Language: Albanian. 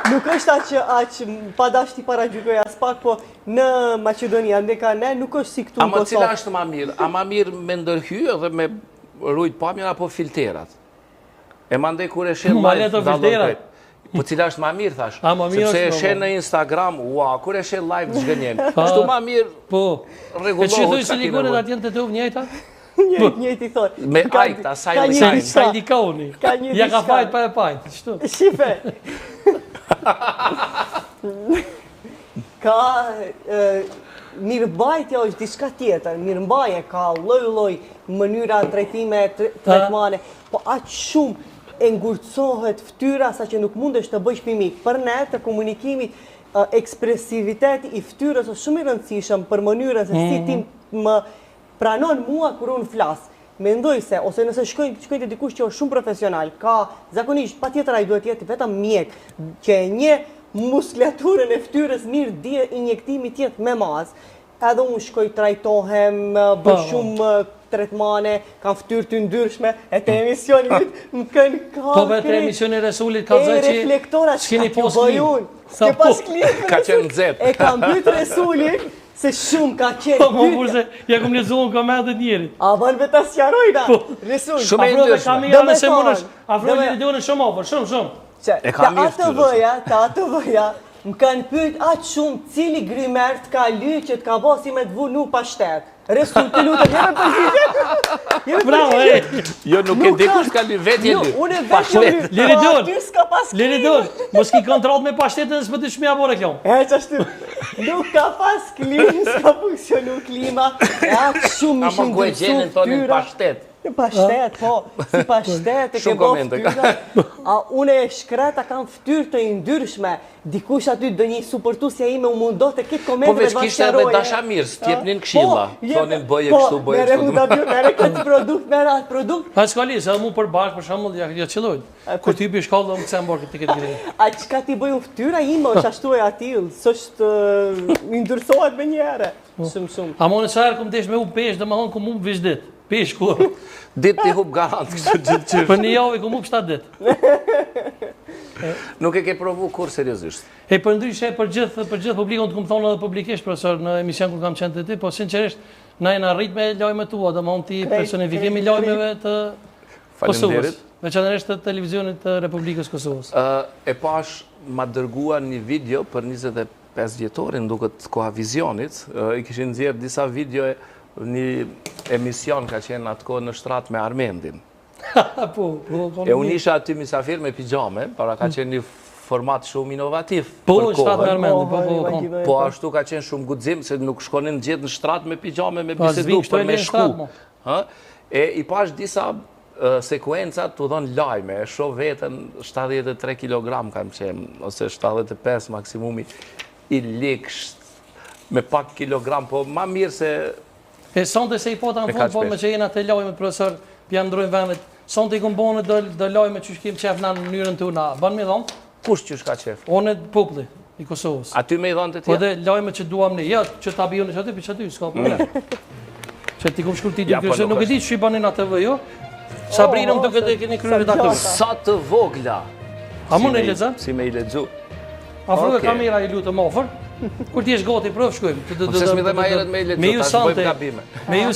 Nuk është aq pa dashti para gjykoj as pak, po në Maqedoni ande ka ne nuk është si këtu në Ama Kosovë. cila është më mirë? A më mirë me ndërhy edhe me rujt pamjen apo filterat? E mandej kur e shen Ma le të filterat. Po cila është më mirë thash? A, më mirë Sepse e është, shen në Instagram, ua, kur e shen live të zgënjen. Kështu më mirë Po. E që thuj rregullohet. silikonet atjen të tëv njëjta? Njëti thot. Me ajta, ka sajnë, një sajnë. diçka. Sa i dikauni. Ka një Ja ka diçka. fajt pa e pajt. Shtu. Shife. Ka mirëmbajtja është diçka tjetër. Mirëmbajtja ka lloj mënyra trajtime, trajtmane, po aq shumë e ngurcohet fytyra sa që nuk mundesh të bësh mimik. Për ne të komunikimit, ekspresiviteti i fytyrës është shumë i rëndësishëm për mënyrën se si ti më pranon mua kur unë flas. Mendoj se, ose nëse shkojnë të dikush që është shumë profesional, ka zakonisht patjetër ai duhet jetë vetëm mjek, që e një muskulaturën e fytyrës mirë di injektimi tjetë me mas, edhe unë shkoj trajtohem, bëj shumë tretmane, kam fytyrë të ndryshme, e të emisionit më kënë ka Po vetë emisioni Resulit ka zë që reflektorat s'keni që pas bëj klim. unë. Sa Ke pas po. klipin Ka qenë nxehtë. e kam byt Resulin, se shumë ka qenë Po më byt. kurse ja kom lezuar komentet njerit. A ban vetë as qarojna. Resul. Shumë e Afro dhe ndryshme. kamera Do me nëse thonë, mundesh. Afro do me- një videonë shumë ofër, shumë. E ka mirë fytyrën. Të ATV-ja, më kanë pyet aq shumë cili grymer të ka ly që të ka bë si me të vu nuk pa shtet. Resul, të lutem, jemi përgjigje. Bravo, e. Jo, nuk e di kush ka ly vetë Jo, ly. unë e Pa vetë jam shtet. ly. Liridor. Aty s'ka pas Liridor, mos ki kontroll me pashtetën s'po të shmija bore kjo. E qashtu, nuk ka pas klim, s'ka funksionu klima, e aq shumë Ama ku e gjenin thonin pa shtet. Pa shtet, po, si pa shtet e ke Shumë bo komente ka. ftyra. A une e shkreta kam ftyrë të ndryshme, dikush aty do një supportusja ime u mundoh të këtë Po komente veç kishte edhe dashamirë, s'tjepnin këshilla. Thonin bëje kështu, bëje kështu. Mere këtë produkt, mere atë produkt. Pa s'kali, se edhe mu për bashkë, për shembull, ja qelloj. Kur ti bi shkollë, do më kësem bërë këtë këtë këtë. A qka ti bëjnë ftyra ime është ashtu e atil, s'është ndërsohet me njëre. Shumë. A më në çfarë kum desh me u peshë, domethënë kum u vizdit. Peshë ku. Ditë ti hub garant kështu gjithë qysh. Për një javë kum u 7 ditë. Nuk e ke provu kur seriozisht. E për ndryshe për gjithë publikun të kum thonë edhe publikisht profesor në emision kur kam qenë te ti, po sinqerisht na jena arrit me lajmet tua, domethënë ti personifikimi i lajmeve të Kosovës, Faleminderit. veçanërisht të televizionit të Republikës Kosovës. E pash ma dërguar një video për 25 vjetorin duket Kohavizionit. I kishin nxjerr disa video një emision ka qenë atë kohë në shtrat me Armendin. Po, E unë isha aty misafir me pijame, para ka qenë një format shumë inovativ Po, për shtrat me kohën. Armendin, po. Po ashtu ka qenë shumë guxim se nuk shkonin gjithë në shtrat me pijame me Po, bisedu s'vin, kështu e për me lejnë shtrat, shku. mo. Ha? E i pash disa sekuencat të dhënë lajme, e shoh veten 73 kg kam qenë, ose 75 maksimumi, i liksh, me pak kilogram, po ma mirë se E sonte se i pota në Me fund, kaq po me pesh. që jena të lajmet, profesor, pja ndrojnë vendet. Sonte i kom bone do lajme që shkim qef na në mënyrën të una. Ban me dhonë, kush qysh ka qef. one populli i Kosovës. Aty me i dhënë të Po tjerë. dhe lajme që duam ne, ja, që ta bion në qaty, për qaty, s'ka problem. Që ti kom shkur ti dy Ja, po, kërëshe, nuk nuk e është. di që i banin atë jo. Sabrinëm të këtë e keni kryer redaktor. Sa të vogla. A mund e lexon? Si me i lexu. Afro Okej. kamera i lutem ofër. Kur ti je gati, prov shkojmë. Po pse s'mi dhe ma herët me i lexu, Me ju tash bëjmë sante. gabime. Me ju